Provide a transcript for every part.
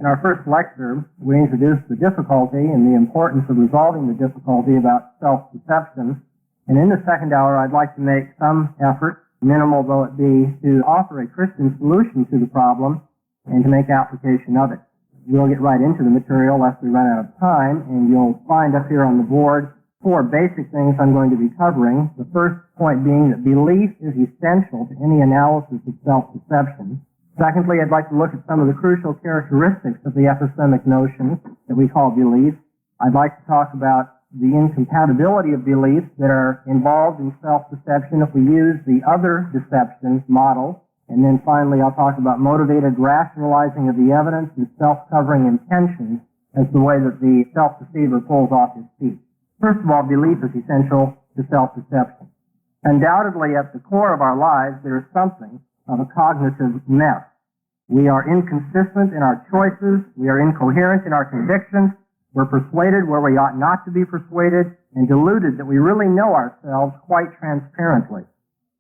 In our first lecture, we introduced the difficulty and the importance of resolving the difficulty about self-deception. And in the second hour, I'd like to make some effort, minimal though it be, to offer a Christian solution to the problem and to make application of it. We'll get right into the material lest we run out of time, and you'll find up here on the board 4 basic things I'm going to be covering. The first point being that belief is essential to any analysis of self-deception. Secondly, I'd like to look at some of the crucial characteristics of the epistemic notion that we call belief. I'd like to talk about the incompatibility of beliefs that are involved in self-deception if we use the other deception model. And then finally, I'll talk about motivated rationalizing of the evidence and self-covering intentions as the way that the self-deceiver pulls off his feet. First of all, belief is essential to self-deception. Undoubtedly, at the core of our lives, there is something of a cognitive mess. We are inconsistent in our choices. We are incoherent in our convictions. We're persuaded where we ought not to be persuaded, and deluded that we really know ourselves quite transparently.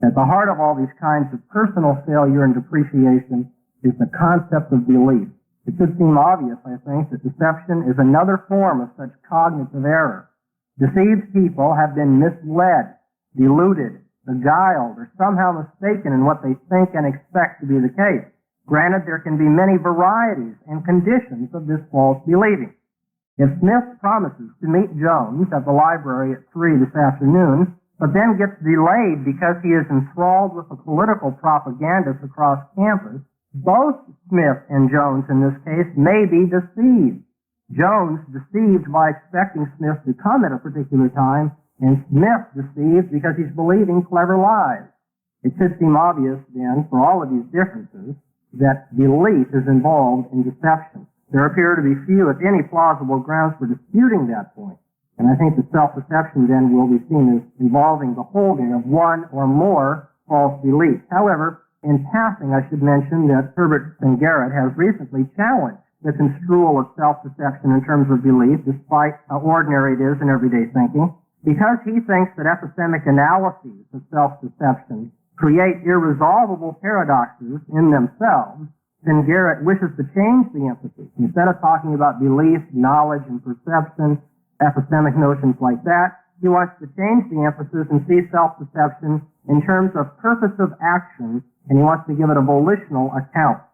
At the heart of all these kinds of personal failure and depreciation is the concept of belief. It should seem obvious, I think, that deception is another form of such cognitive error. Deceived people have been misled, deluded, beguiled, or somehow mistaken in what they think and expect to be the case. Granted, there can be many varieties and conditions of this false believing. If Smith promises to meet Jones at the library at 3 this afternoon, but then gets delayed because he is enthralled with the political propagandist across campus, both Smith and Jones in this case may be deceived. Jones deceived by expecting Smith to come at a particular time, and Smith deceived because he's believing clever lies. It should seem obvious, then, for all of these differences, that belief is involved in deception. There appear to be few, if any, plausible grounds for disputing that point. And I think that self-deception, then, will be seen as involving the holding of one or more false beliefs. However, in passing, I should mention that Herbert Fingarette has recently challenged the construal of self-deception in terms of belief, despite how ordinary it is in everyday thinking, because he thinks that epistemic analyses of self-deception create irresolvable paradoxes in themselves. Fingarette wishes to change the emphasis. Instead of talking about belief, knowledge, and perception, epistemic notions like that, he wants to change the emphasis and see self-deception in terms of purposive action, and he wants to give it a volitional account.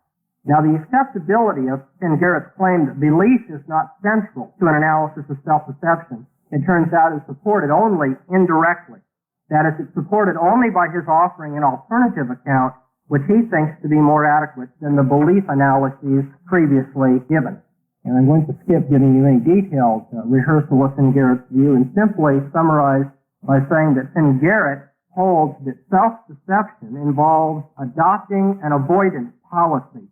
Now, the acceptability of Fingarette's claim that belief is not central to an analysis of self-deception, it turns out, is supported only indirectly. That is, it's supported only by his offering an alternative account, which he thinks to be more adequate than the belief analyses previously given. And I'm going to skip giving you any detailed rehearsal of Fingarette's view and simply summarize by saying that Fingarette holds that self-deception involves adopting an avoidance policy,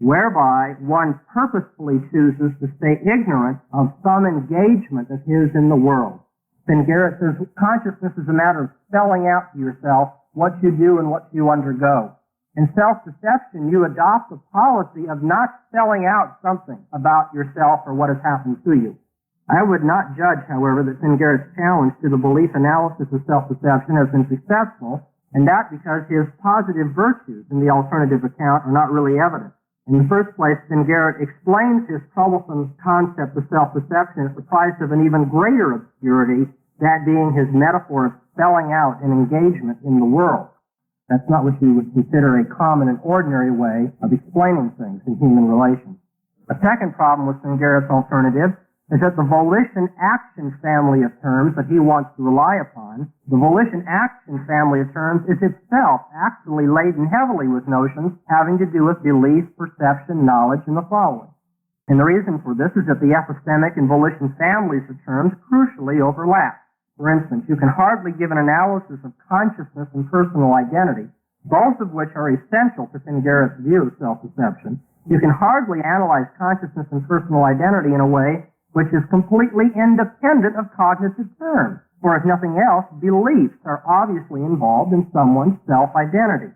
whereby one purposefully chooses to stay ignorant of some engagement of his in the world. Fingarette says consciousness is a matter of spelling out to yourself what you do and what you undergo. In self-deception, you adopt the policy of not spelling out something about yourself or what has happened to you. I would not judge, however, that Fingarette's challenge to the belief analysis of self-deception has been successful, and that because his positive virtues in the alternative account are not really evident. In the first place, Fingarette explains his troublesome concept of self-deception at the price of an even greater obscurity, that being his metaphor of spelling out an engagement in the world. That's not what you would consider a common and ordinary way of explaining things in human relations. A second problem with Fingarette's alternative is that the volition-action family of terms that he wants to rely upon, the volition-action family of terms is itself actually laden heavily with notions having to do with belief, perception, knowledge, and the following. And the reason for this is that the epistemic and volition families of terms crucially overlap. For instance, you can hardly give an analysis of consciousness and personal identity, both of which are essential to Fingarette's view of self-deception. You can hardly analyze consciousness and personal identity in a way which is completely independent of cognitive terms. For if nothing else, beliefs are obviously involved in someone's self-identity.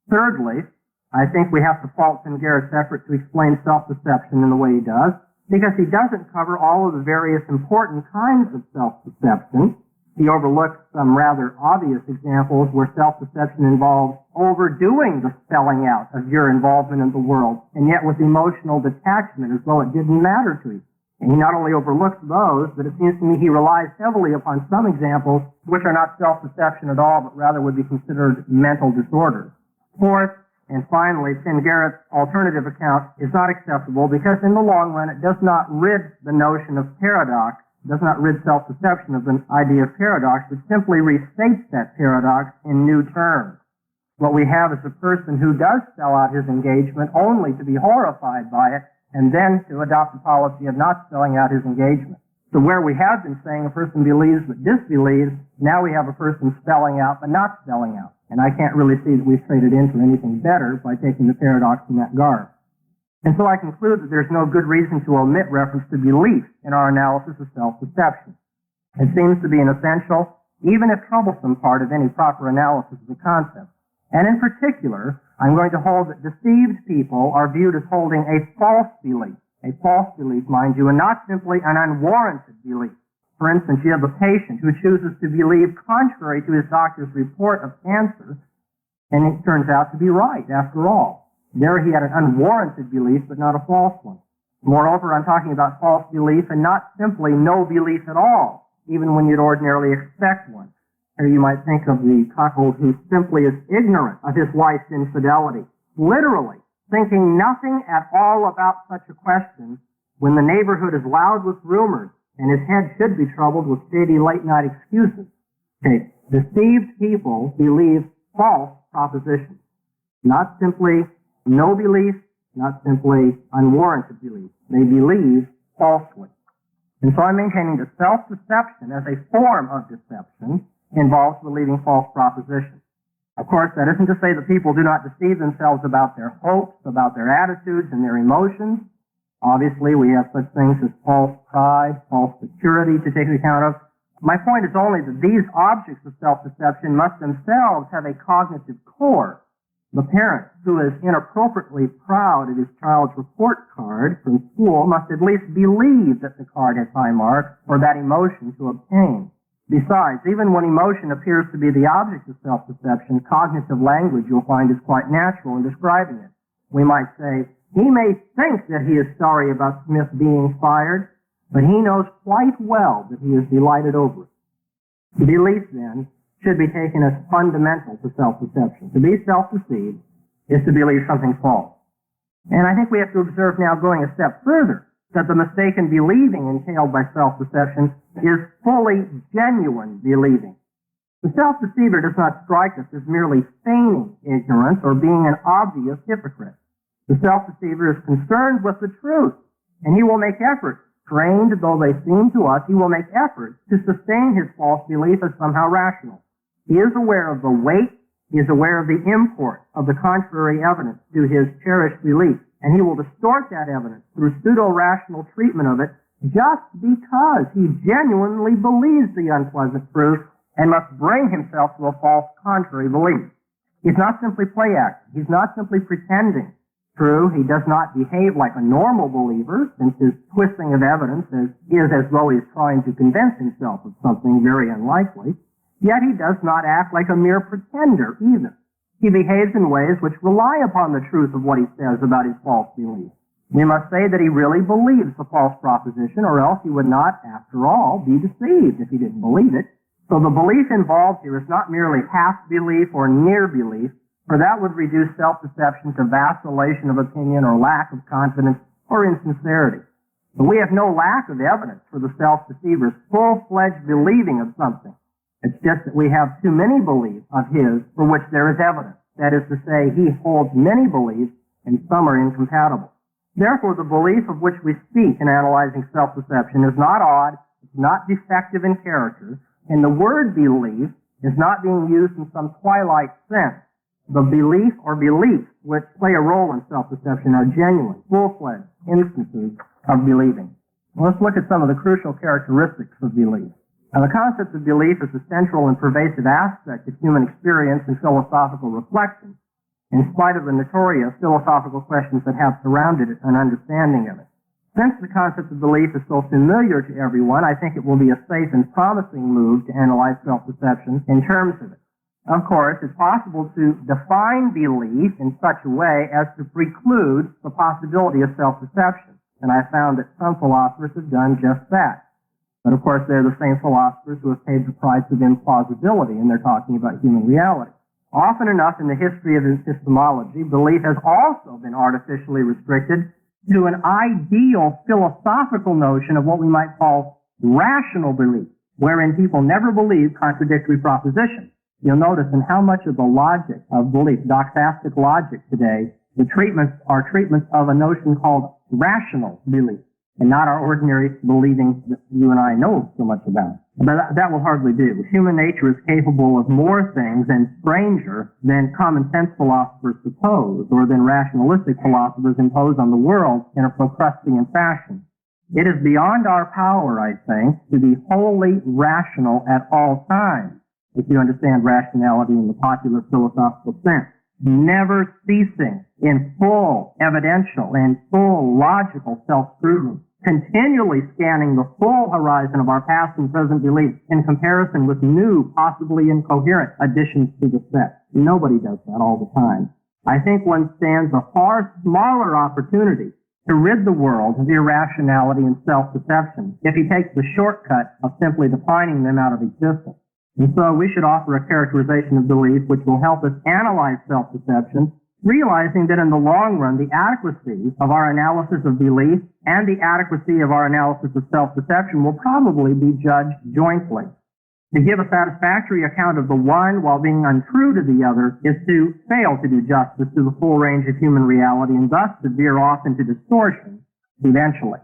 Thirdly, I think we have to fault Fingarette's effort to explain self-deception in the way he does, because he doesn't cover all of the various important kinds of self-deception. He overlooks some rather obvious examples where self-deception involves overdoing the spelling out of your involvement in the world, and yet with emotional detachment as though it didn't matter to you. And he not only overlooks those, but it seems to me he relies heavily upon some examples which are not self-deception at all, but rather would be considered mental disorders. Fourth, and finally, Fingarette's alternative account is not acceptable because in the long run it does not rid the notion of paradox, does not rid self-deception of the idea of paradox, but simply restates that paradox in new terms. What we have is a person who does spell out his engagement only to be horrified by it, and then to adopt a policy of not spelling out his engagement. So where we have been saying a person believes but disbelieves, now we have a person spelling out but not spelling out. And I can't really see that we've traded in for anything better by taking the paradox in that garb. And so I conclude that there's no good reason to omit reference to belief in our analysis of self-deception. It seems to be an essential, even if troublesome, part of any proper analysis of the concept. And in particular, I'm going to hold that deceived people are viewed as holding a false belief, mind you, and not simply an unwarranted belief. For instance, you have a patient who chooses to believe contrary to his doctor's report of cancer, and it turns out to be right after all. There he had an unwarranted belief, but not a false one. Moreover, I'm talking about false belief and not simply no belief at all, even when you'd ordinarily expect one. Here you might think of the cuckold who simply is ignorant of his wife's infidelity, literally thinking nothing at all about such a question when the neighborhood is loud with rumors and his head should be troubled with shady late-night excuses. Okay, deceived people believe false propositions, not simply no belief, not simply unwarranted belief. They believe falsely. And so I'm maintaining that self-deception as a form of deception involves believing false propositions. Of course, that isn't to say that people do not deceive themselves about their hopes, about their attitudes, and their emotions. Obviously, we have such things as false pride, false security to take account of. My point is only that these objects of self-deception must themselves have a cognitive core. The parent who is inappropriately proud of his child's report card from school must at least believe that the card has high marks for that emotion to obtain. Besides, even when emotion appears to be the object of self-deception, cognitive language you'll find is quite natural in describing it. We might say, he may think that he is sorry about Smith being fired, but he knows quite well that he is delighted over it. Belief, then, should be taken as fundamental to self-deception. To be self-deceived is to believe something false. And I think we have to observe now, going a step further, that the mistaken believing entailed by self-deception is fully genuine believing. The self-deceiver does not strike us as merely feigning ignorance or being an obvious hypocrite. The self-deceiver is concerned with the truth, and he will make efforts, trained though they seem to us, he will make efforts to sustain his false belief as somehow rational. He is aware of the weight, he is aware of the import of the contrary evidence to his cherished belief, and he will distort that evidence through pseudo-rational treatment of it just because he genuinely believes the unpleasant truth and must bring himself to a false contrary belief. He's not simply play acting. He's not simply pretending. True, he does not behave like a normal believer, since his twisting of evidence is as though he is trying to convince himself of something very unlikely. Yet he does not act like a mere pretender either. He behaves in ways which rely upon the truth of what he says about his false belief. We must say that he really believes the false proposition, or else he would not, after all, be deceived if he didn't believe it. So the belief involved here is not merely half belief or near belief, for that would reduce self-deception to vacillation of opinion or lack of confidence or insincerity. But we have no lack of evidence for the self-deceiver's full-fledged believing of something. It's just that we have too many beliefs of his for which there is evidence. That is to say, he holds many beliefs and some are incompatible. Therefore, the belief of which we speak in analyzing self-deception is not odd, it's not defective in character, and the word belief is not being used in some twilight sense. The belief or beliefs which play a role in self-deception are genuine, full-fledged instances of believing. Let's look at some of the crucial characteristics of belief. Now, the concept of belief is a central and pervasive aspect of human experience and philosophical reflection, in spite of the notorious philosophical questions that have surrounded it and understanding of it. Since the concept of belief is so familiar to everyone, I think it will be a safe and promising move to analyze self-deception in terms of it. Of course, it's possible to define belief in such a way as to preclude the possibility of self-deception. And I found that some philosophers have done just that. But of course, they're the same philosophers who have paid the price of implausibility, and they're talking about human reality. Often enough in the history of epistemology, belief has also been artificially restricted to an ideal philosophical notion of what we might call rational belief, wherein people never believe contradictory propositions. You'll notice in how much of the logic of belief, doxastic logic today, the treatments are treatments of a notion called rational belief, and not our ordinary believing that you and I know so much about. But that will hardly do. Human nature is capable of more things and stranger than common sense philosophers suppose, or than rationalistic philosophers impose on the world in a Procrustean fashion. It is beyond our power, I think, to be wholly rational at all times, if you understand rationality in the popular philosophical sense. Never ceasing in full evidential and full logical self-scrutiny, continually scanning the full horizon of our past and present beliefs in comparison with new, possibly incoherent additions to the set. Nobody does that all the time. I think one stands a far smaller opportunity to rid the world of irrationality and self-deception if he takes the shortcut of simply defining them out of existence. And so we should offer a characterization of belief which will help us analyze self-deception, realizing that in the long run, the adequacy of our analysis of belief and the adequacy of our analysis of self-deception will probably be judged jointly. To give a satisfactory account of the one while being untrue to the other is to fail to do justice to the full range of human reality and thus to veer off into distortion eventually.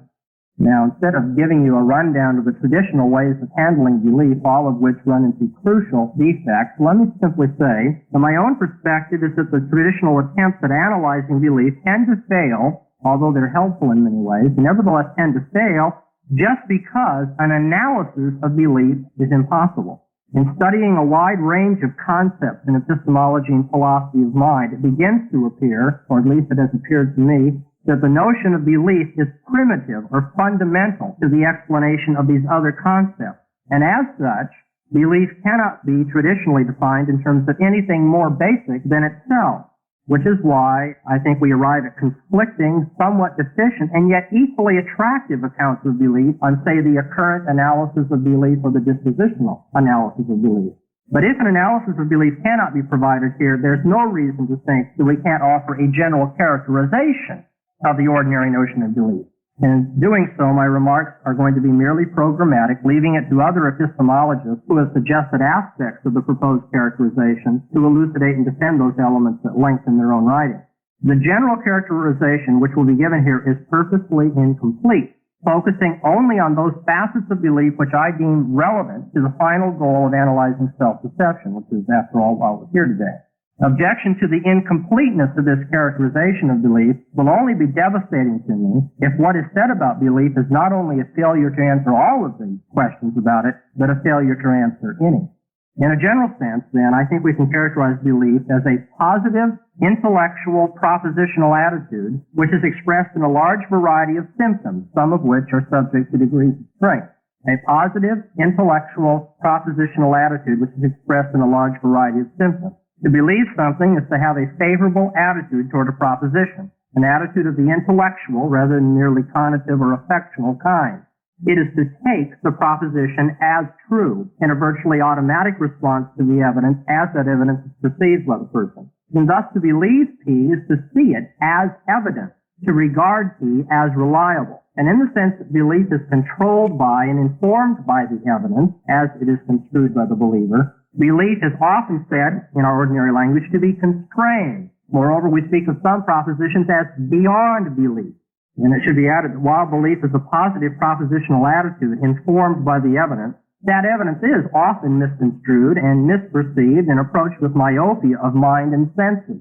Now, instead of giving you a rundown of the traditional ways of handling belief, all of which run into crucial defects, let me simply say that my own perspective is that the traditional attempts at analyzing belief tend to fail, although they're helpful in many ways, nevertheless tend to fail just because an analysis of belief is impossible. In studying a wide range of concepts in epistemology and philosophy of mind, it begins to appear, or at least it has appeared to me, that the notion of belief is primitive or fundamental to the explanation of these other concepts. And as such, belief cannot be traditionally defined in terms of anything more basic than itself, which is why I think we arrive at conflicting, somewhat deficient, and yet equally attractive accounts of belief on, say, the occurrent analysis of belief or the dispositional analysis of belief. But if an analysis of belief cannot be provided here, there's no reason to think that we can't offer a general characterization of the ordinary notion of belief. And in doing so, my remarks are going to be merely programmatic, leaving it to other epistemologists who have suggested aspects of the proposed characterization to elucidate and defend those elements at length in their own writing. The general characterization which will be given here is purposely incomplete, focusing only on those facets of belief which I deem relevant to the final goal of analyzing self-deception, which is, after all, why we're here today. Objection to the incompleteness of this characterization of belief will only be devastating to me if what is said about belief is not only a failure to answer all of the questions about it, but a failure to answer any. In a general sense, then, I think we can characterize belief as a positive, intellectual, propositional attitude which is expressed in a large variety of symptoms, some of which are subject to degrees of strength. A positive, intellectual, propositional attitude which is expressed in a large variety of symptoms. To believe something is to have a favorable attitude toward a proposition, an attitude of the intellectual rather than merely cognitive or affectional kind. It is to take the proposition as true in a virtually automatic response to the evidence as that evidence is perceived by the person. And thus to believe P is to see it as evidence, to regard P as reliable. And in the sense that belief is controlled by and informed by the evidence, as it is construed by the believer, belief is often said, in our ordinary language, to be constrained. Moreover, we speak of some propositions as beyond belief. And it should be added that while belief is a positive propositional attitude informed by the evidence, that evidence is often misconstrued and misperceived and approached with myopia of mind and senses.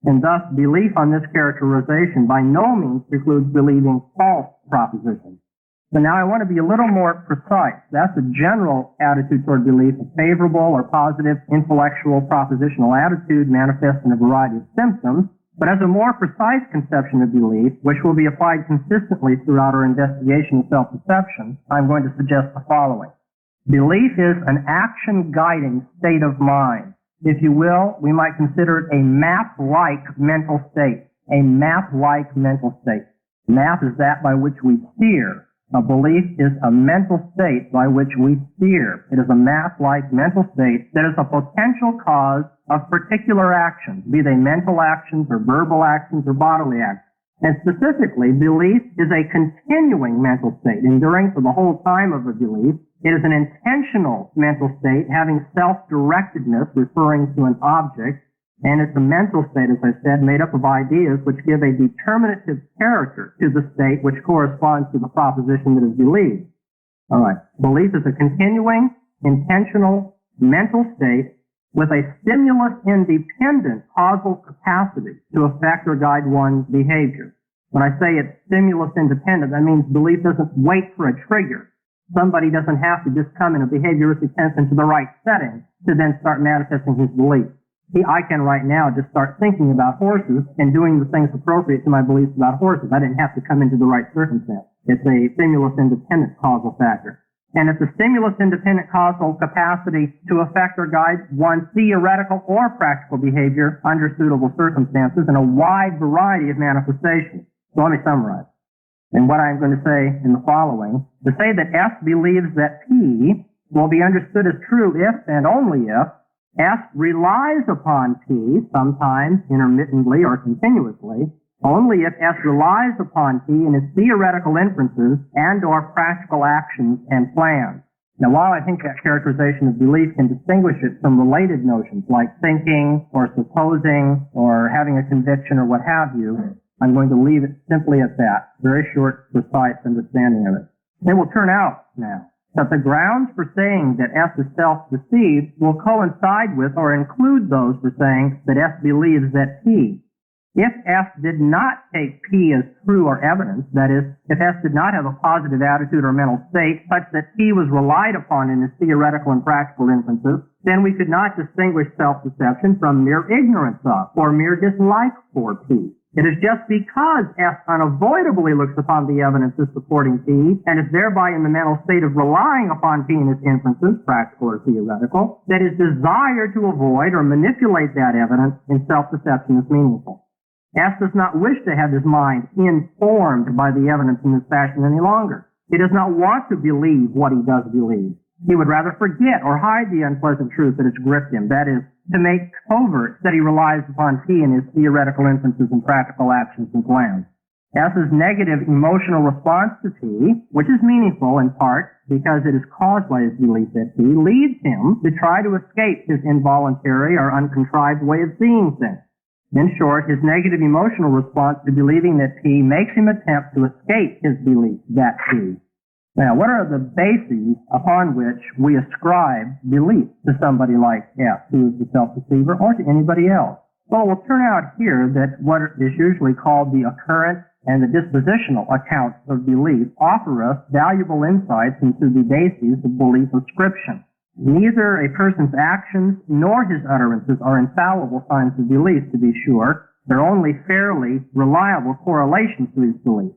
And thus, belief on this characterization by no means precludes believing false propositions. So now I want to be a little more precise. That's a general attitude toward belief, a favorable or positive intellectual propositional attitude manifest in a variety of symptoms. But as a more precise conception of belief, which will be applied consistently throughout our investigation of self-deception, I'm going to suggest the following. Belief is an action-guiding state of mind. If you will, we might consider it a map-like mental state. A map-like mental state. Map is that by which we steer. A belief is a mental state by which we steer. It is a map-like mental state that is a potential cause of particular actions, be they mental actions or verbal actions or bodily actions. And specifically, belief is a continuing mental state, enduring for the whole time of a belief. It is an intentional mental state, having self-directedness, referring to an object. And it's a mental state, as I said, made up of ideas which give a determinative character to the state which corresponds to the proposition that is believed. All right. Belief is a continuing, intentional mental state with a stimulus-independent causal capacity to affect or guide one's behavior. When I say it's stimulus-independent, that means belief doesn't wait for a trigger. Somebody doesn't have to just come in a behavioristic sense into the right setting to then start manifesting his belief. I can right now just start thinking about horses and doing the things appropriate to my beliefs about horses. I didn't have to come into the right circumstance. It's a stimulus-independent causal factor. And it's a stimulus-independent causal capacity to affect or guide one's theoretical or practical behavior under suitable circumstances in a wide variety of manifestations. So let me summarize. And what I'm going to say in the following, to say that S believes that P will be understood as true if and only if S relies upon P, sometimes intermittently or continuously, only if S relies upon P in its theoretical inferences and or practical actions and plans. Now, while I think that characterization of belief can distinguish it from related notions like thinking or supposing or having a conviction or what have you, I'm going to leave it simply at that. Very short, precise understanding of it. It will turn out now that the grounds for saying that S is self-deceived will coincide with or include those for saying that S believes that P. If S did not take P as true or evidence, that is, if S did not have a positive attitude or mental state such that P was relied upon in his theoretical and practical inferences, then we could not distinguish self-deception from mere ignorance of or mere dislike for P. It is just because S unavoidably looks upon the evidences supporting P and is thereby in the mental state of relying upon P in its inferences, practical or theoretical, that his desire to avoid or manipulate that evidence in self-deception is meaningful. S does not wish to have his mind informed by the evidence in this fashion any longer. He does not want to believe what he does believe. He would rather forget or hide the unpleasant truth that has gripped him, that is, to make covert that he relies upon P in his theoretical inferences and practical actions and plans. S's negative emotional response to P, which is meaningful in part because it is caused by his belief that P, leads him to try to escape his involuntary or uncontrived way of seeing things. In short, his negative emotional response to believing that P makes him attempt to escape his belief that P. Now, what are the bases upon which we ascribe belief to somebody like F, who is the self-deceiver, or to anybody else? Well, it will turn out here that what is usually called the occurrent and the dispositional accounts of belief offer us valuable insights into the bases of belief ascription. Neither a person's actions nor his utterances are infallible signs of belief, to be sure. They're only fairly reliable correlations to his belief.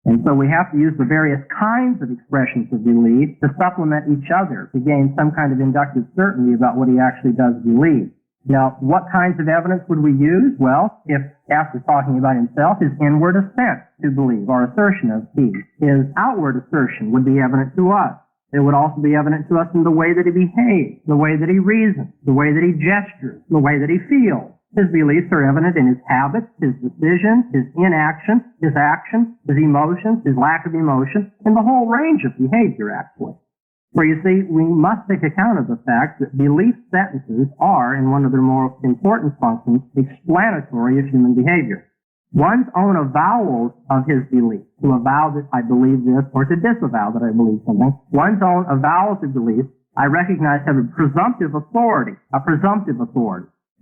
And so we have to use the various kinds of expressions of belief to supplement each other to gain some kind of inductive certainty about what he actually does believe. Now, what kinds of evidence would we use? Well, if F is talking about himself, his inward assent to believe, or assertion of P. His outward assertion would be evident to us. It would also be evident to us in the way that he behaves, the way that he reasons, the way that he gestures, the way that he feels. His beliefs are evident in his habits, his decisions, his inaction, his actions, his emotions, his lack of emotion, and the whole range of behavior, actually. For you see, we must take account of the fact that belief sentences are, in one of their most important functions, explanatory of human behavior. One's own avowals of his belief, to avow that I believe this, or to disavow that I believe something, one's own avowals of belief, I recognize have a presumptive authority.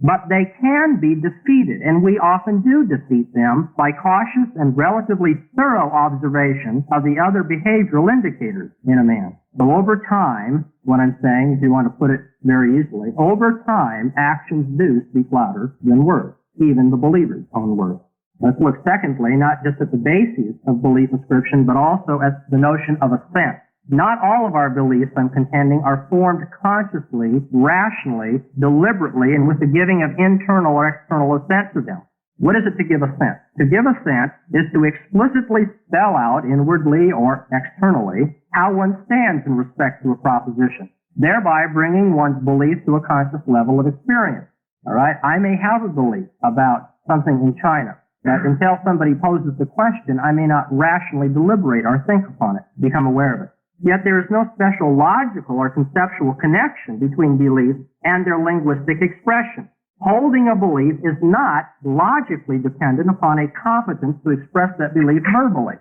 But they can be defeated, and we often do defeat them by cautious and relatively thorough observation of the other behavioral indicators in a man. So over time, what I'm saying, if you want to put it very easily, over time, actions do speak louder than words. even the believer's own worth. Let's look secondly, not just at the basis of belief ascription, but also at the notion of assent. Not all of our beliefs, I'm contending, are formed consciously, rationally, deliberately, and with the giving of internal or external assent to them. What is it to give assent? To give assent is to explicitly spell out inwardly or externally how one stands in respect to a proposition, thereby bringing one's belief to a conscious level of experience. All right? I may have a belief about something in China, but until somebody poses the question, I may not rationally deliberate or think upon it, become aware of it. Yet there is no special logical or conceptual connection between beliefs and their linguistic expression. Holding a belief is not logically dependent upon a competence to express that belief verbally.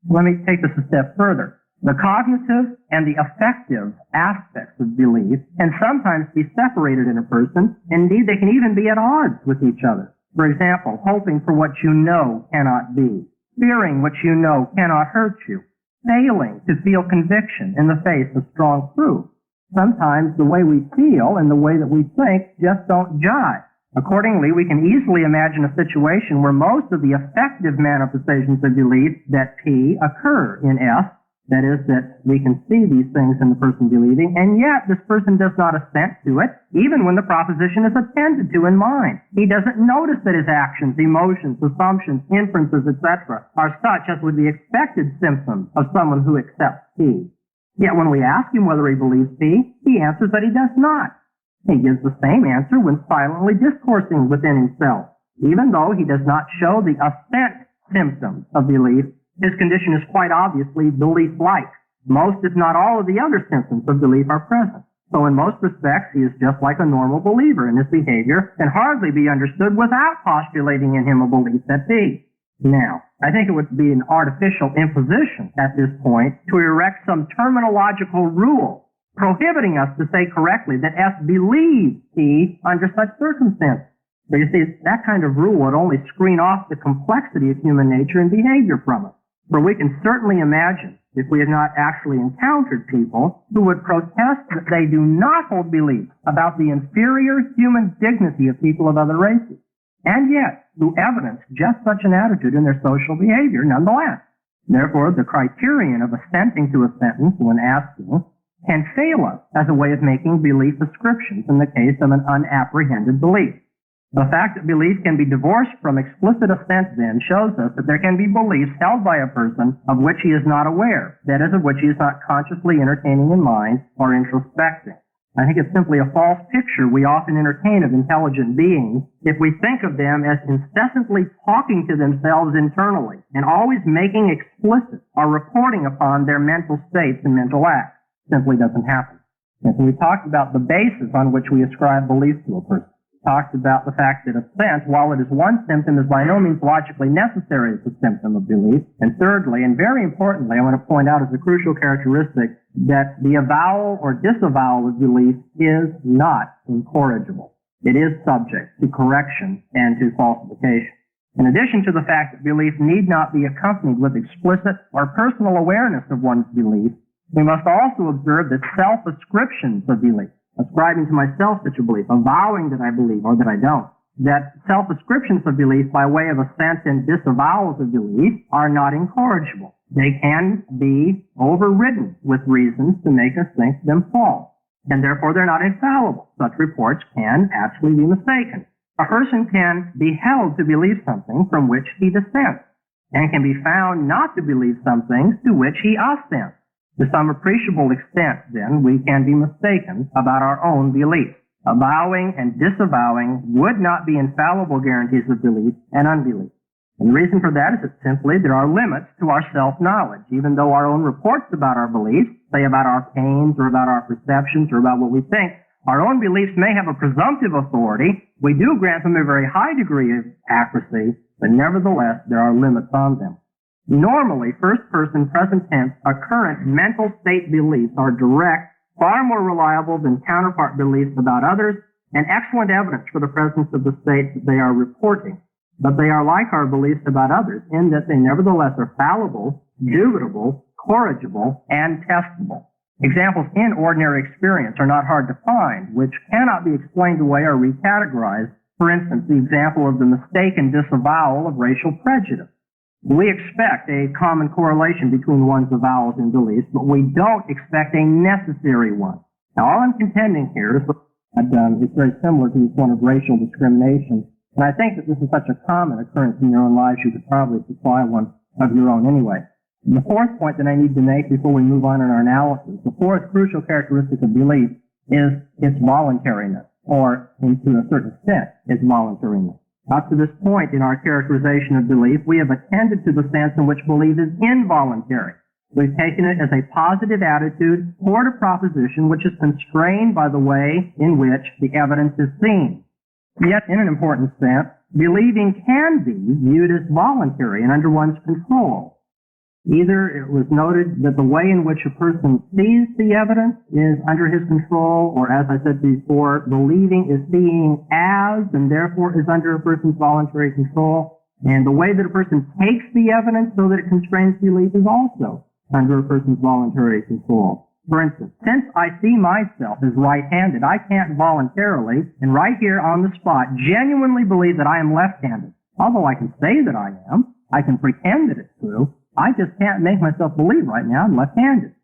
Let me take this a step further. The cognitive and the affective aspects of belief can sometimes be separated in a person. Indeed, they can even be at odds with each other. For example, hoping for what you know cannot be, fearing what you know cannot hurt you, failing to feel conviction in the face of strong proof. Sometimes the way we feel and the way that we think just don't jive. Accordingly, we can easily imagine a situation where most of the effective manifestations of belief that P occur in S. That is, that we can see these things in the person believing, and yet this person does not assent to it, even when the proposition is attended to in mind. He doesn't notice that his actions, emotions, assumptions, inferences, etc., are such as would be expected symptoms of someone who accepts P. Yet when we ask him whether he believes P, he answers that he does not. He gives the same answer when silently discoursing within himself. Even though he does not show the assent symptoms of belief, his condition is quite obviously belief-like. Most, if not all, of the other symptoms of belief are present. So in most respects, he is just like a normal believer, and his behavior can hardly be understood without postulating in him a belief that P. Now, I think it would be an artificial imposition at this point to erect some terminological rule prohibiting us to say correctly that S believes P under such circumstances. But you see, that kind of rule would only screen off the complexity of human nature and behavior from us. For we can certainly imagine, if we have not actually encountered people who would protest that they do not hold belief about the inferior human dignity of people of other races, and yet who evidence just such an attitude in their social behavior nonetheless. Therefore, the criterion of assenting to a sentence when asking can fail us as a way of making belief ascriptions in the case of an unapprehended belief. The fact that belief can be divorced from explicit assent, then, shows us that there can be beliefs held by a person of which he is not aware, that is, of which he is not consciously entertaining in mind or introspecting. I think it's simply a false picture we often entertain of intelligent beings if we think of them as incessantly talking to themselves internally and always making explicit or reporting upon their mental states and mental acts. It simply doesn't happen. And so we talked about the basis on which we ascribe belief to a person. Talked about the fact that assent, while it is one symptom, is by no means logically necessary as a symptom of belief. And thirdly, and very importantly, I want to point out as a crucial characteristic that the avowal or disavowal of belief is not incorrigible. It is subject to correction and to falsification. In addition to the fact that belief need not be accompanied with explicit or personal awareness of one's belief, we must also observe that self-ascriptions of belief, ascribing to myself such a belief, avowing that I believe or that I don't, that self-ascriptions of belief by way of assent and disavowals of belief are not incorrigible. They can be overridden with reasons to make us think them false, and therefore they're not infallible. Such reports can actually be mistaken. A person can be held to believe something from which he dissents, and can be found not to believe some things to which he assents. To some appreciable extent, then, we can be mistaken about our own beliefs. Avowing and disavowing would not be infallible guarantees of belief and unbelief. And the reason for that is that simply there are limits to our self-knowledge. Even though our own reports about our beliefs, say about our pains or about our perceptions or about what we think, our own beliefs may have a presumptive authority. We do grant them a very high degree of accuracy, but nevertheless there are limits on them. Normally, first-person, present-tense, occurrent mental state beliefs are direct, far more reliable than counterpart beliefs about others, and excellent evidence for the presence of the state that they are reporting. But they are like our beliefs about others in that they nevertheless are fallible, dubitable, corrigible, and testable. Examples in ordinary experience are not hard to find, which cannot be explained away or recategorized For instance, the example of the mistaken disavowal of racial prejudice. We expect a common correlation between one's avowals and beliefs, but we don't expect a necessary one. Now, all I'm contending here is it's very similar to this one of racial discrimination, and I think that this is such a common occurrence in your own lives, you could probably supply one of your own anyway. And the fourth point that I need to make before we move on in our analysis, the fourth crucial characteristic of belief is its voluntariness, or to a certain extent, its voluntariness. Up to this point in our characterization of belief, we have attended to the sense in which belief is involuntary. We've taken it as a positive attitude toward a proposition which is constrained by the way in which the evidence is seen. Yet, in an important sense, believing can be viewed as voluntary and under one's control. Either it was noted that the way in which a person sees the evidence is under his control, or as I said before, believing is seeing as and therefore is under a person's voluntary control. And the way that a person takes the evidence so that it constrains belief is also under a person's voluntary control. For instance, since I see myself as right-handed, I can't voluntarily, and right here on the spot, genuinely believe that I am left-handed. Although I can say that I am, I can pretend that it's true, I just can't make myself believe right now I'm left-handed.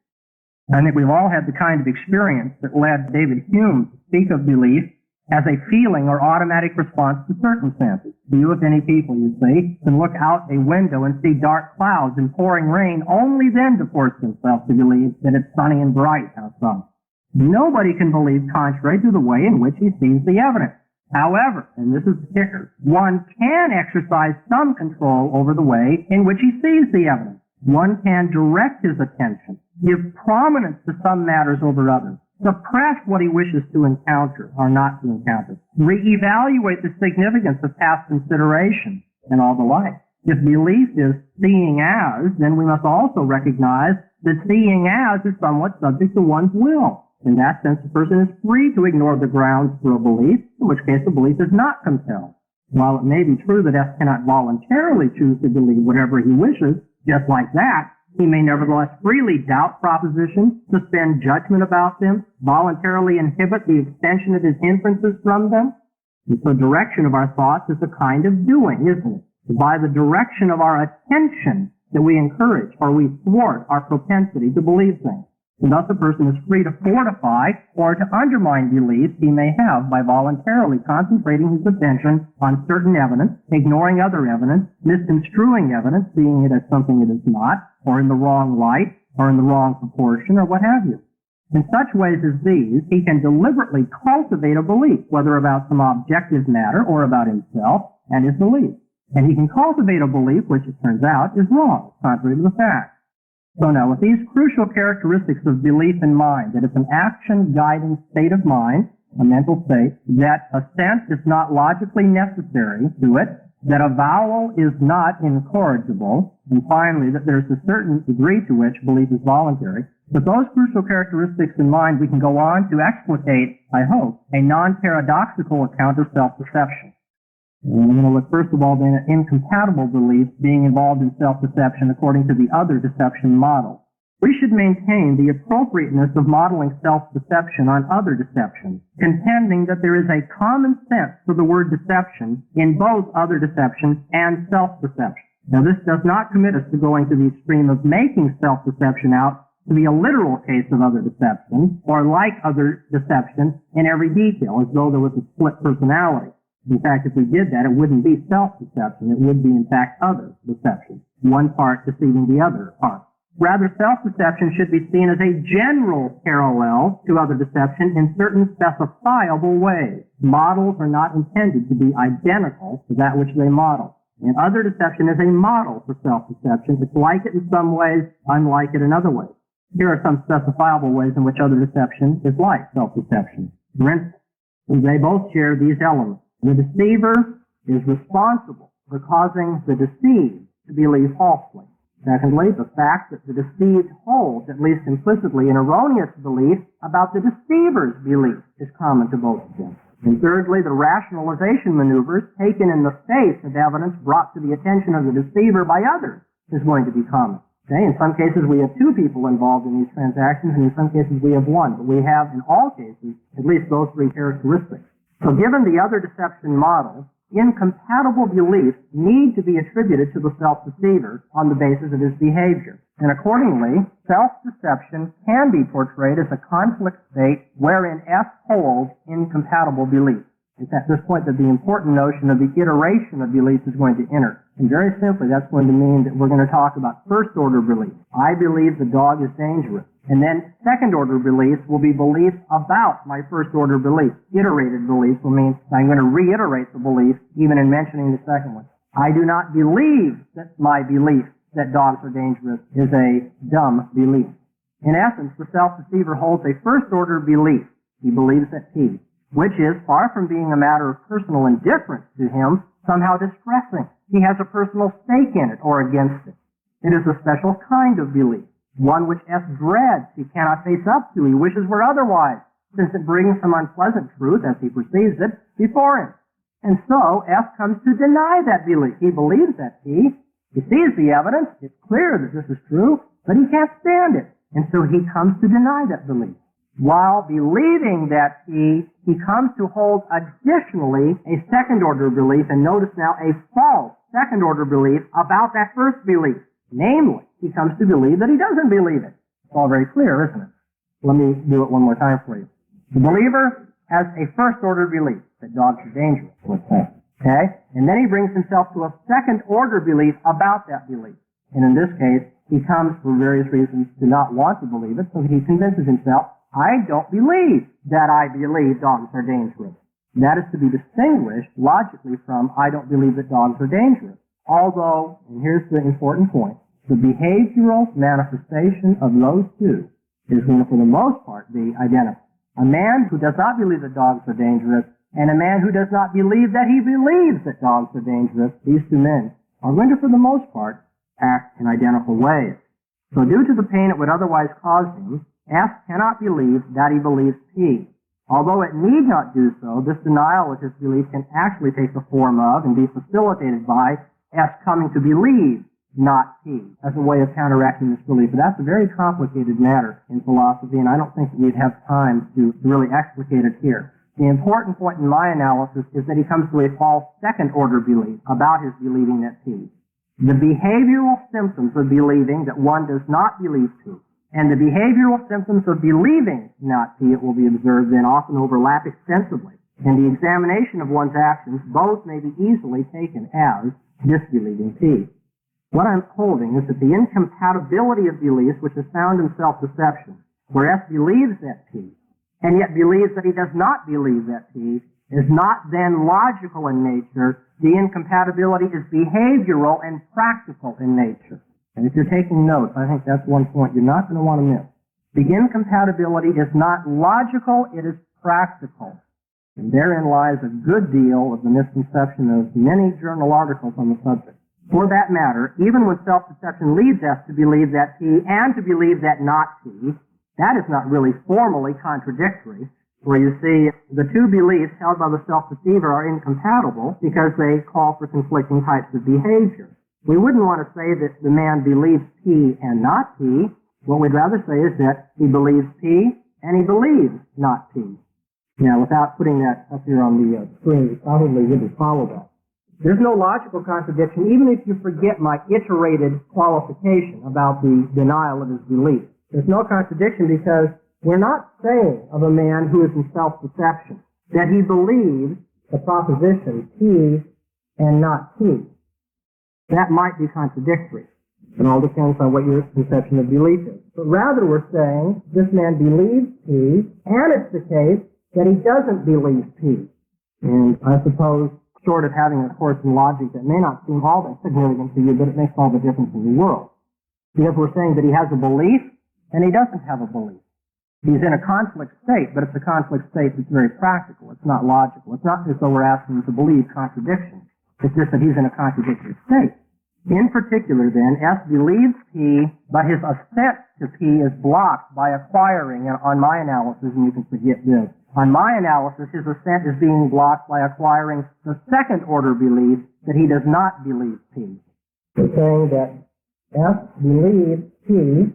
I think we've all had the kind of experience that led David Hume to speak of belief as a feeling or automatic response to circumstances. Few, if any people, you see, can look out a window and see dark clouds and pouring rain only then to force themselves to believe that it's sunny and bright outside. Nobody can believe contrary to the way in which he sees the evidence. However, and this is the kicker, one can exercise some control over the way in which he sees the evidence. One can direct his attention, give prominence to some matters over others, suppress what he wishes to encounter or not to encounter, reevaluate the significance of past consideration, and all the like. If belief is seeing as, then we must also recognize that seeing as is somewhat subject to one's will. In that sense, the person is free to ignore the grounds for a belief, in which case the belief is not compelled. While it may be true that S cannot voluntarily choose to believe whatever he wishes, just like that, he may nevertheless freely doubt propositions, suspend judgment about them, voluntarily inhibit the extension of his inferences from them. And so direction of our thoughts is a kind of doing, isn't it? By the direction of our attention that we encourage or we thwart our propensity to believe things. And thus a person is free to fortify or to undermine beliefs he may have by voluntarily concentrating his attention on certain evidence, ignoring other evidence, misconstruing evidence, seeing it as something it is not, or in the wrong light, or in the wrong proportion, or what have you. In such ways as these, he can deliberately cultivate a belief, whether about some objective matter or about himself and his belief. And he can cultivate a belief which, it turns out, is wrong, contrary to the facts. So now, with these crucial characteristics of belief in mind, that it's an action-guiding state of mind, a mental state, that assent is not logically necessary to it, that avowal is not incorrigible, and finally, that there's a certain degree to which belief is voluntary. With those crucial characteristics in mind, we can go on to explicate, I hope, a non-paradoxical account of self-deception. And we're going to look first of all then at incompatible beliefs being involved in self-deception according to the other deception model. We should maintain the appropriateness of modeling self-deception on other deceptions, contending that there is a common sense for the word deception in both other deception and self-deception. Now this does not commit us to going to the extreme of making self-deception out to be a literal case of other deception, or like other deception in every detail, as though there was a split personality. In fact, if we did that, it wouldn't be self-deception. It would be, in fact, other deception, one part deceiving the other part. Rather, self-deception should be seen as a general parallel to other deception in certain specifiable ways. Models are not intended to be identical to that which they model. And other deception is a model for self-deception. It's like it in some ways, unlike it in other ways. Here are some specifiable ways in which other deception is like self-deception. For instance, they both share these elements. The deceiver is responsible for causing the deceived to believe falsely. Secondly, the fact that the deceived holds, at least implicitly, an erroneous belief about the deceiver's belief is common to both of them. And thirdly, the rationalization maneuvers taken in the face of evidence brought to the attention of the deceiver by others is going to be common. Okay? In some cases, we have two people involved in these transactions, and in some cases, we have one. But we have, in all cases, at least those three characteristics. So given the other deception model, incompatible beliefs need to be attributed to the self-deceiver on the basis of his behavior. And accordingly, self-deception can be portrayed as a conflict state wherein S holds incompatible beliefs. It's at this point that the important notion of the iteration of beliefs is going to enter. And very simply, that's going to mean that we're going to talk about first-order beliefs. I believe the dog is dangerous. And then second-order beliefs will be beliefs about my first-order belief. Iterated beliefs will mean I'm going to reiterate the belief even in mentioning the second one. I do not believe that my belief that dogs are dangerous is a dumb belief. In essence, the self-deceiver holds a first-order belief. He believes that P, which is far from being a matter of personal indifference to him, somehow distressing. He has a personal stake in it or against it. It is a special kind of belief, one which S dreads, he cannot face up to, he wishes were otherwise, since it brings some unpleasant truth, as he perceives it, before him. And so S comes to deny that belief. He believes that P. He sees the evidence. It's clear that this is true, but he can't stand it. And so he comes to deny that belief. While believing that he comes to hold additionally a second-order belief, and notice now a false second-order belief about that first belief. Namely, he comes to believe that he doesn't believe it. It's all very clear, isn't it? Let me do it one more time for you. The believer has a first-order belief that dogs are dangerous, let's say. Okay? And then he brings himself to a second-order belief about that belief. And in this case, he comes for various reasons to not want to believe it, so he convinces himself, I don't believe that I believe dogs are dangerous. That is to be distinguished logically from I don't believe that dogs are dangerous. Although, and here's the important point, the behavioral manifestation of those two is going to, for the most part, be identical. A man who does not believe that dogs are dangerous and a man who does not believe that he believes that dogs are dangerous, these two men are going to, for the most part, act in identical ways. So due to the pain it would otherwise cause him, S cannot believe that he believes P. Although it need not do so, this denial of his belief can actually take the form of and be facilitated by S coming to believe not P as a way of counteracting this belief. But that's a very complicated matter in philosophy, and I don't think that we'd have time to really explicate it here. The important point in my analysis is that he comes to a false second-order belief about his believing that P. The behavioral symptoms of believing that one does not believe P and the behavioral symptoms of believing not P, it will be observed, then often overlap extensively. And the examination of one's actions both may be easily taken as disbelieving P. What I'm holding is that the incompatibility of beliefs, which is found in self-deception, where S believes that P, and yet believes that he does not believe that P, is not then logical in nature. The incompatibility is behavioral and practical in nature. And if you're taking notes, I think that's one point you're not going to want to miss. The incompatibility is not logical, it is practical. And therein lies a good deal of the misconception of many journal articles on the subject. For that matter, even when self-deception leads us to believe that P and to believe that not P, that is not really formally contradictory, where you see the two beliefs held by the self-deceiver are incompatible because they call for conflicting types of behavior. We wouldn't want to say that the man believes P and not P. What we'd rather say is that he believes P and he believes not P. Now, without putting that up here on the screen, you probably wouldn't follow that. There's no logical contradiction, even if you forget my iterated qualification about the denial of his belief. There's no contradiction because we're not saying of a man who is in self-deception that he believes the proposition P and not P. That might be contradictory. It all depends on what your conception of belief is. But rather we're saying this man believes P, and it's the case that he doesn't believe P. And I suppose, short of having a course in logic that may not seem all that significant to you, but it makes all the difference in the world. Because we're saying that he has a belief, and he doesn't have a belief. He's in a conflict state, but it's a conflict state that's very practical. It's not logical. It's not as though we're asking him to believe contradictions. It's just that he's in a contradictory state. In particular, then, S believes P, but his assent to P is blocked by acquiring, and on my analysis, and you can forget this, on my analysis, his assent is being blocked by acquiring the second-order belief that he does not believe P. We're saying that S believes P.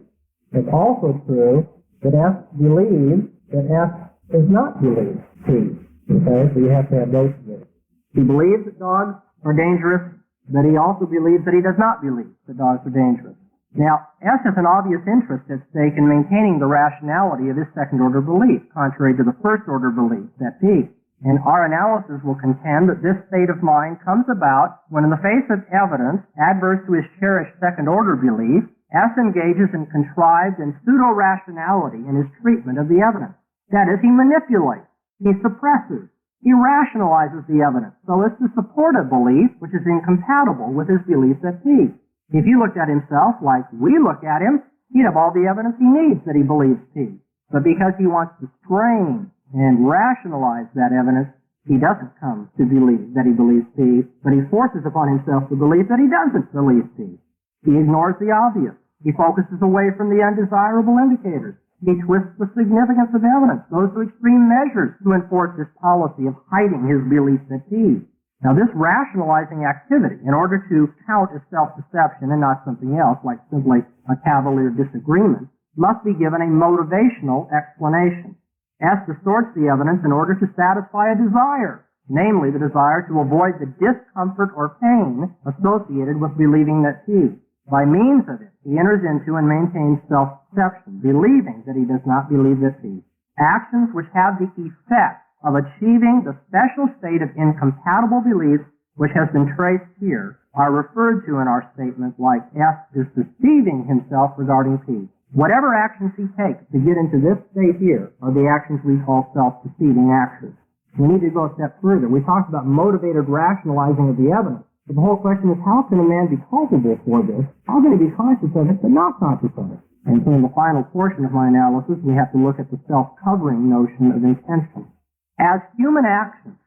It's also true that S believes that S does not believe P. Okay, so you have to have both of those. He believes that dogs are dangerous, but he also believes that he does not believe that dogs are dangerous. Now, S has an obvious interest at stake in maintaining the rationality of his second-order belief, contrary to the first-order belief, that P. And our analysis will contend that this state of mind comes about when, in the face of evidence adverse to his cherished second-order belief, S engages in contrived and pseudo-rationality in his treatment of the evidence. That is, he manipulates, he suppresses, he rationalizes the evidence so as to support a belief which is incompatible with his belief that P. If he looked at himself like we look at him, he'd have all the evidence he needs that he believes P. But because he wants to strain and rationalize that evidence, he doesn't come to believe that he believes P, but he forces upon himself the belief that he doesn't believe P. He ignores the obvious. He focuses away from the undesirable indicators. He twists the significance of evidence, goes to extreme measures to enforce his policy of hiding his belief that P. Now, this rationalizing activity, in order to count as self-deception and not something else, like simply a cavalier disagreement, must be given a motivational explanation. S distorts the evidence in order to satisfy a desire, namely the desire to avoid the discomfort or pain associated with believing that P. By means of it, he enters into and maintains self-deception, believing that he does not believe that P. Actions which have the effect of achieving the special state of incompatible beliefs which has been traced here are referred to in our statement like S is deceiving himself regarding P. Whatever actions he takes to get into this state here are the actions we call self-deceiving actions. We need to go a step further. We talked about motivated rationalizing of the evidence. But the whole question is, how can a man be culpable for this? How can he be conscious of it but not conscious of it? And so in the final portion of my analysis, we have to look at the self-covering notion of intention. As human actions,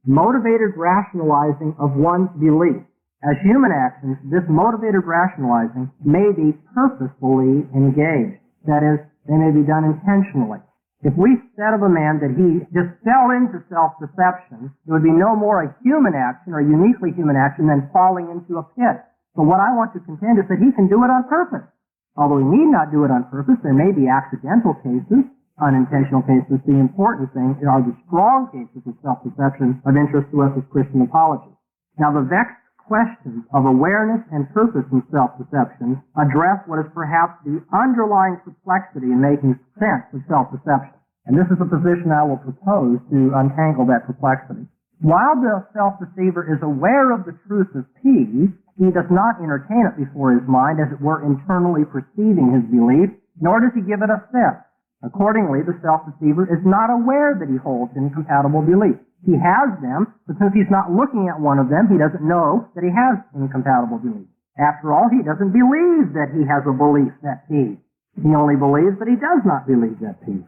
motivated rationalizing of one's belief. As human actions, this motivated rationalizing may be purposefully engaged. That is, they may be done intentionally. If we said of a man that he just fell into self-deception, it would be no more a human action or uniquely human action than falling into a pit. So what I want to contend is that he can do it on purpose. Although he need not do it on purpose, there may be accidental cases, unintentional cases. The important thing are the strong cases of self-deception of interest to us as Christian apologists. Now, the vexed questions of awareness and purpose in self-deception address what is perhaps the underlying complexity in making sense of self-deception. And this is a position I will propose to untangle that perplexity. While the self-deceiver is aware of the truth of P, he does not entertain it before his mind, as it were internally perceiving his belief, nor does he give it a sense. Accordingly, the self-deceiver is not aware that he holds incompatible beliefs. He has them, but since he's not looking at one of them, he doesn't know that he has incompatible beliefs. After all, he doesn't believe that he has a belief that P. He only believes that he does not believe that P.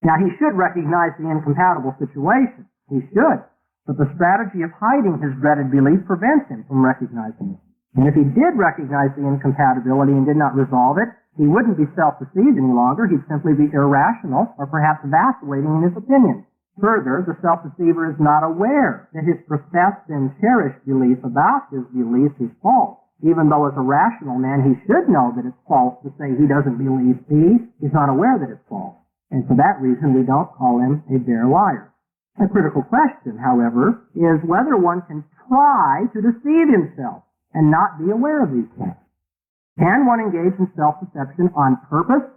Now, he should recognize the incompatible situation. He should. But the strategy of hiding his dreaded belief prevents him from recognizing it. And if he did recognize the incompatibility and did not resolve it, he wouldn't be self-deceived any longer. He'd simply be irrational or perhaps vacillating in his opinion. Further, the self-deceiver is not aware that his professed and cherished belief about his beliefs is false. Even though as a rational man he should know that it's false to say he doesn't believe P, he's not aware that it's false. And for that reason, we don't call him a bare liar. A critical question, however, is whether one can try to deceive himself and not be aware of these things. Can one engage in self-deception on purpose?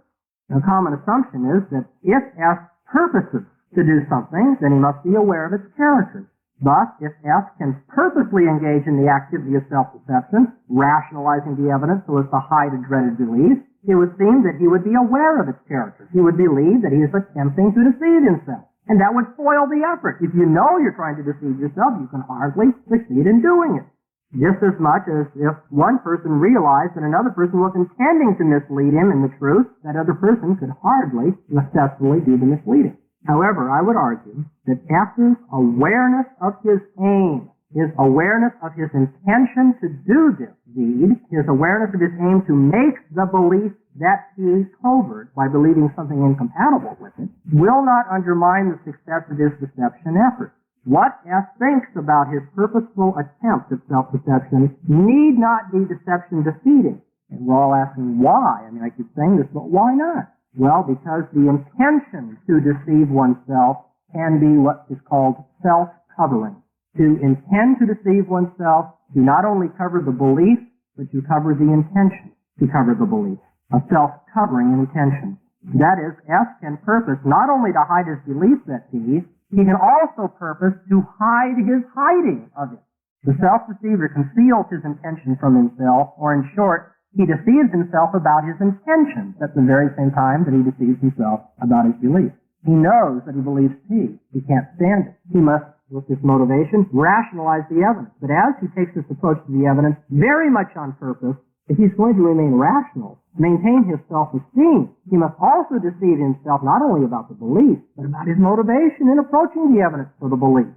A common assumption is that if S purposes to do something, then he must be aware of its character. Thus, if S can purposely engage in the activity of self-deception, rationalizing the evidence so as to hide a dreaded belief, it would seem that he would be aware of its character. He would believe that he is attempting to deceive himself. And that would spoil the effort. If you know you're trying to deceive yourself, you can hardly succeed in doing it. Just as much as if one person realized that another person was intending to mislead him in the truth, that other person could hardly successfully do the misleading. However, I would argue that F's awareness of his aim, his awareness of his intention to do this deed, his awareness of his aim to make the belief that he is covert by believing something incompatible with it, will not undermine the success of his deception effort. What S thinks about his purposeful attempt at self-deception need not be deception defeating. And we're all asking why. I mean, I keep saying this, but why not? Well, because the intention to deceive oneself can be what is called self-covering. To intend to deceive oneself, to not only cover the belief, but to cover the intention to cover the belief. A self-covering intention. That is, S can purpose not only to hide his beliefs at P, he can also purpose to hide his hiding of it. The self-deceiver conceals his intention from himself, or in short, he deceives himself about his intentions at the very same time that he deceives himself about his beliefs. He knows that he believes P. He can't stand it. He must, with this motivation, rationalize the evidence. But as he takes this approach to the evidence, very much on purpose, if he's going to remain rational, maintain his self-esteem, he must also deceive himself not only about the belief, but about his motivation in approaching the evidence for the belief.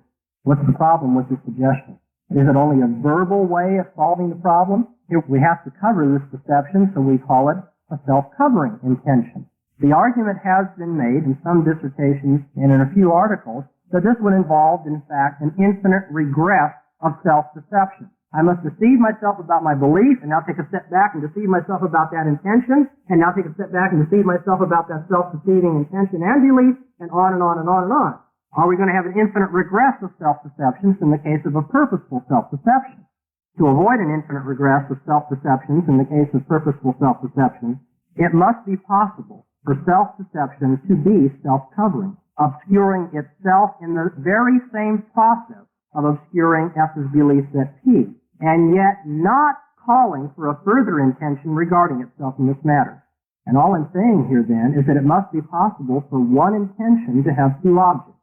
What's the problem with this suggestion? Is it only a verbal way of solving the problem? Here we have to cover this deception, so we call it a self-covering intention. The argument has been made in some dissertations and in a few articles that this would involve, in fact, an infinite regress of self-deception. I must deceive myself about my belief, and now take a step back and deceive myself about that intention, and now take a step back and deceive myself about that self-deceiving intention and belief, and on and on and on and on. Are we going to have an infinite regress of self-deceptions in the case of a purposeful self-deception? To avoid an infinite regress of self-deceptions in the case of purposeful self-deception, it must be possible for self-deception to be self-covering, obscuring itself in the very same process of obscuring S's beliefs at P, and yet not calling for a further intention regarding itself in this matter. And all I'm saying here then is that it must be possible for one intention to have two objects,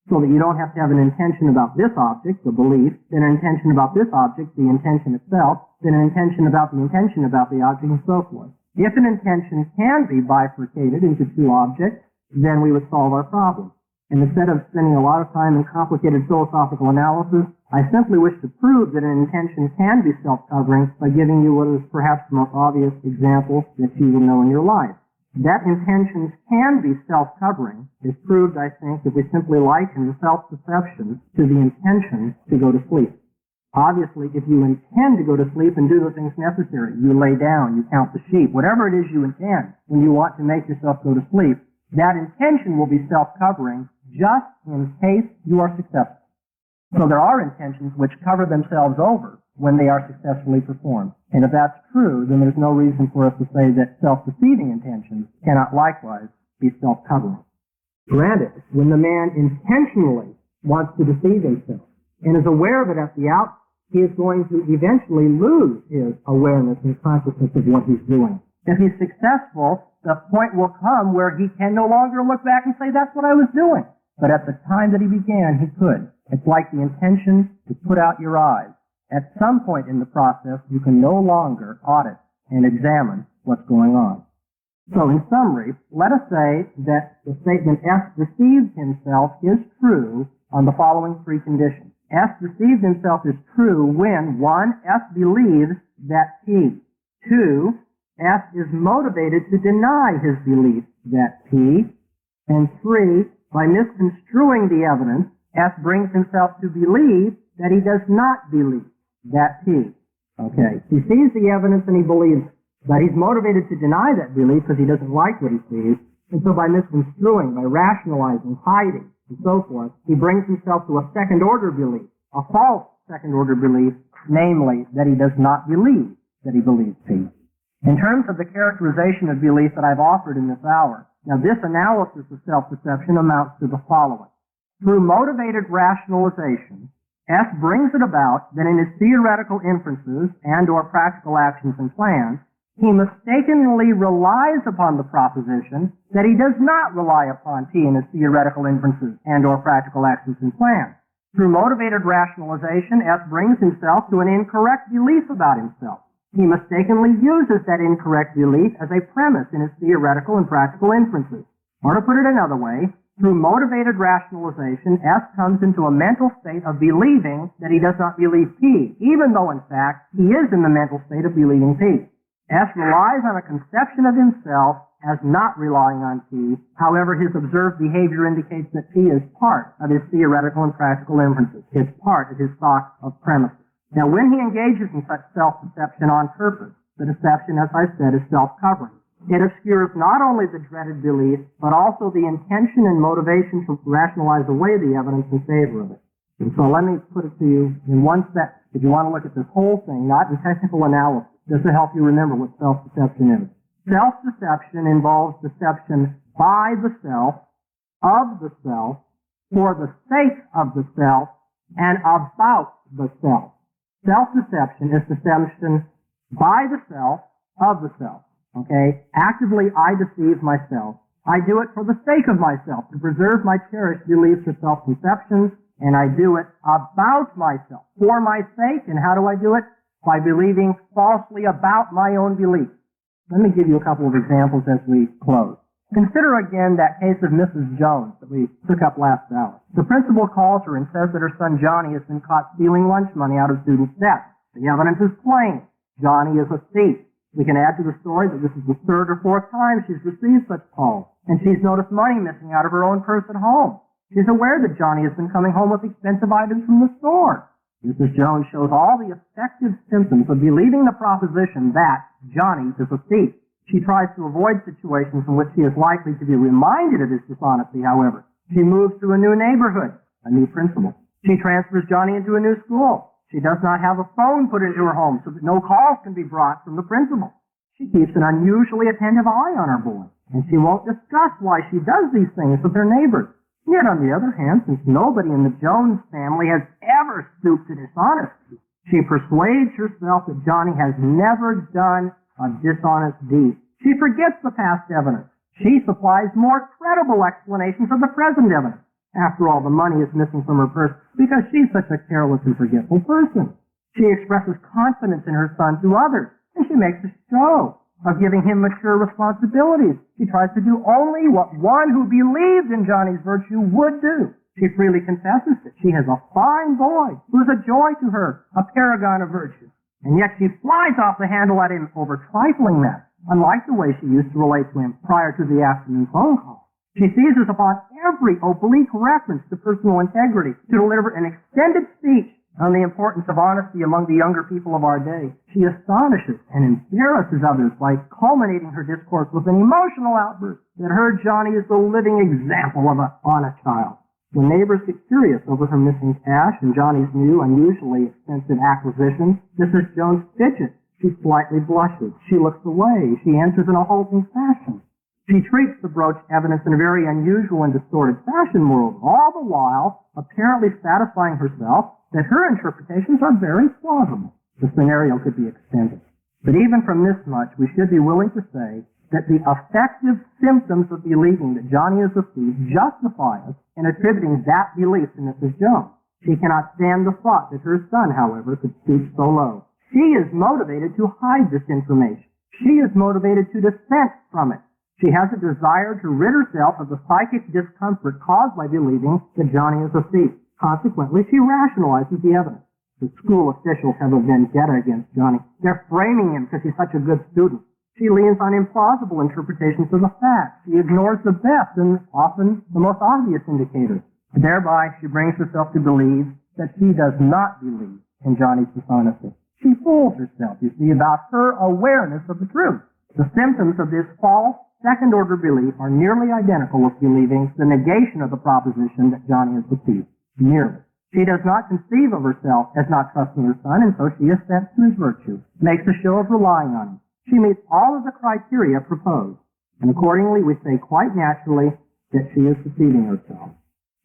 so that you don't have to have an intention about this object, the belief, then an intention about this object, the intention itself, then an intention about the object, and so forth. If an intention can be bifurcated into two objects, then we would solve our problem. And instead of spending a lot of time in complicated philosophical analysis, I simply wish to prove that an intention can be self-covering by giving you what is perhaps the most obvious example that you will know in your life. That intentions can be self-covering is proved, I think, if we simply liken the self-deception to the intention to go to sleep. Obviously, if you intend to go to sleep and do the things necessary, you lay down, you count the sheep, whatever it is you intend when you want to make yourself go to sleep, that intention will be self-covering just in case you are successful. So there are intentions which cover themselves over when they are successfully performed. And if that's true, then there's no reason for us to say that self-deceiving intentions cannot likewise be self-covering. Granted, when the man intentionally wants to deceive himself and is aware of it at the outset, he is going to eventually lose his awareness and consciousness of what he's doing. If he's successful, the point will come where he can no longer look back and say, that's what I was doing. But at the time that he began, he could. It's like the intention to put out your eyes. At some point in the process, you can no longer audit and examine what's going on. So in summary, let us say that the statement S deceived himself is true on the following three conditions. S deceived himself is true when 1. S believes that P. 2. S is motivated to deny his belief that P. And 3. By misconstruing the evidence, S brings himself to believe that he does not believe that P. Okay, he sees the evidence and he believes, but he's motivated to deny that belief because he doesn't like what he sees. And so by misconstruing, by rationalizing, hiding, and so forth, he brings himself to a second-order belief, a false second-order belief, namely that he does not believe that he believes P. In terms of the characterization of belief that I've offered in this hour, now this analysis of self-deception amounts to the following. Through motivated rationalization, S brings it about that in his theoretical inferences and or practical actions and plans, he mistakenly relies upon the proposition that he does not rely upon P in his theoretical inferences and or practical actions and plans. Through motivated rationalization, S brings himself to an incorrect belief about himself. He mistakenly uses that incorrect belief as a premise in his theoretical and practical inferences. Or to put it another way, through motivated rationalization, S comes into a mental state of believing that he does not believe P, even though in fact he is in the mental state of believing P. S relies on a conception of himself as not relying on P. However, his observed behavior indicates that P is part of his theoretical and practical inferences. It's part of his stock of premises. Now, when he engages in such self-deception on purpose, the deception, as I said, is self-covering. It obscures not only the dreaded belief, but also the intention and motivation to rationalize away the evidence in favor of it. And so let me put it to you in one sentence. If you want to look at this whole thing, not in technical analysis, this will help you remember what self-deception is. Self-deception involves deception by the self, of the self, for the sake of the self, and about the self. Self-deception is deception by the self, of the self. Okay? Actively, I deceive myself. I do it for the sake of myself, to preserve my cherished beliefs or self-conceptions, and I do it about myself, for my sake. And how do I do it? By believing falsely about my own beliefs. Let me give you a couple of examples as we close. Consider again that case of Mrs. Jones that we took up last hour. The principal calls her and says that her son Johnny has been caught stealing lunch money out of students' desks. The evidence is plain. Johnny is a thief. We can add to the story that this is the third or fourth time she's received such calls, and she's noticed money missing out of her own purse at home. She's aware that Johnny has been coming home with expensive items from the store. Mrs. Jones shows all the effective symptoms of believing the proposition that Johnny is a thief. She tries to avoid situations in which she is likely to be reminded of his dishonesty, however. She moves to a new neighborhood, a new principal. She transfers Johnny into a new school. She does not have a phone put into her home so that no calls can be brought from the principal. She keeps an unusually attentive eye on her boy, and she won't discuss why she does these things with her neighbors. Yet, on the other hand, since nobody in the Jones family has ever stooped to dishonesty, she persuades herself that Johnny has never done a dishonest deed. She forgets the past evidence. She supplies more credible explanations of the present evidence. After all, the money is missing from her purse because she's such a careless and forgetful person. She expresses confidence in her son to others, and she makes a show of giving him mature responsibilities. She tries to do only what one who believed in Johnny's virtue would do. She freely confesses that she has a fine boy who is a joy to her, a paragon of virtue. And yet she flies off the handle at him over trifling matters, unlike the way she used to relate to him prior to the afternoon phone call. She seizes upon every oblique reference to personal integrity to deliver an extended speech on the importance of honesty among the younger people of our day. She astonishes and embarrasses others by culminating her discourse with an emotional outburst that her Johnny is the living example of an honest child. When neighbors get curious over her missing cash and Johnny's new, unusually expensive acquisitions, Mrs. Jones fidgets. She slightly blushes. She looks away. She answers in a halting fashion. She treats the brooch evidence in a very unusual and distorted fashion, moreover, all the while apparently satisfying herself that her interpretations are very plausible. The scenario could be extended. But even from this much, we should be willing to say that the affective symptoms of believing that Johnny is a thief justify us in attributing that belief to Mrs. Jones. She cannot stand the thought that her son, however, could stoop so low. She is motivated to hide this information. She is motivated to dissent from it. She has a desire to rid herself of the psychic discomfort caused by believing that Johnny is a thief. Consequently, she rationalizes the evidence. The school officials have a vendetta against Johnny. They're framing him because he's such a good student. She leans on implausible interpretations of the facts. She ignores the best and often the most obvious indicators. Thereby, she brings herself to believe that she does not believe in Johnny's dishonesty. She fools herself, you see, about her awareness of the truth. The symptoms of this false second-order belief are nearly identical with believing the negation of the proposition that Johnny is the thief. Nearly. She does not conceive of herself as not trusting her son, and so she assents to his virtue, makes a show of relying on him. She meets all of the criteria proposed, and accordingly we say quite naturally that she is deceiving herself.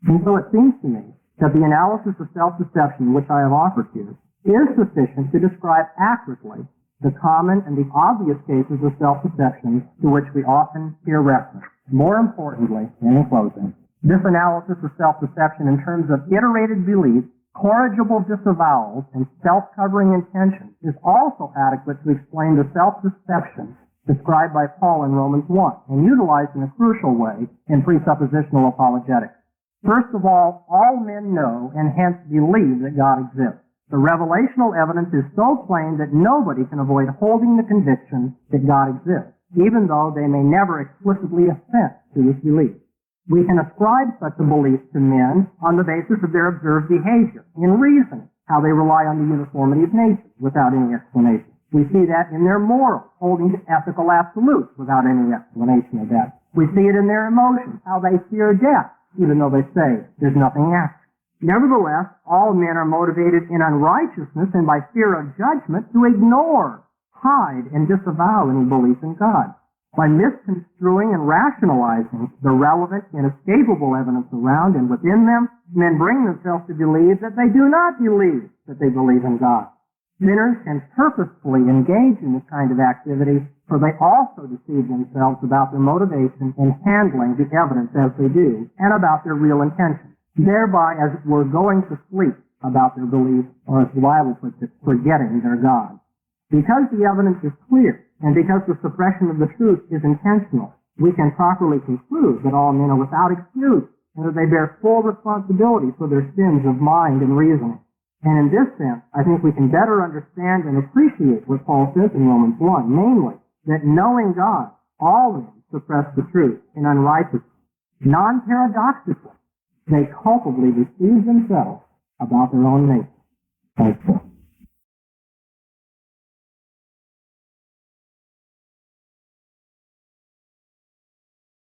And so it seems to me that the analysis of self-deception which I have offered here is sufficient to describe accurately the common and the obvious cases of self-deception to which we often hear reference. More importantly, and in closing, this analysis of self-deception in terms of iterated beliefs, corrigible disavowals, and self-covering intentions is also adequate to explain the self-deception described by Paul in Romans 1 and utilized in a crucial way in presuppositional apologetics. First of all men know and hence believe that God exists. The revelational evidence is so plain that nobody can avoid holding the conviction that God exists, even though they may never explicitly assent to this belief. We can ascribe such a belief to men on the basis of their observed behavior, in reasoning, how they rely on the uniformity of nature without any explanation. We see that in their morals, holding to ethical absolutes without any explanation of that. We see it in their emotions, how they fear death, even though they say there's nothing after. Nevertheless, all men are motivated in unrighteousness and by fear of judgment to ignore, hide, and disavow any belief in God. By misconstruing and rationalizing the relevant, inescapable evidence around and within them, men bring themselves to believe that they do not believe that they believe in God. Sinners can purposefully engage in this kind of activity, for they also deceive themselves about their motivation in handling the evidence as they do, and about their real intentions, thereby, as it were, going to sleep about their belief, or as the Bible puts it, forgetting their God. Because the evidence is clear, and because the suppression of the truth is intentional, we can properly conclude that all men are without excuse, and that they bear full responsibility for their sins of mind and reasoning. And in this sense, I think we can better understand and appreciate what Paul says in Romans 1, namely, that knowing God, all men suppress the truth in unrighteousness. Non-paradoxical, they culpably deceive themselves about their own nature. Thank you.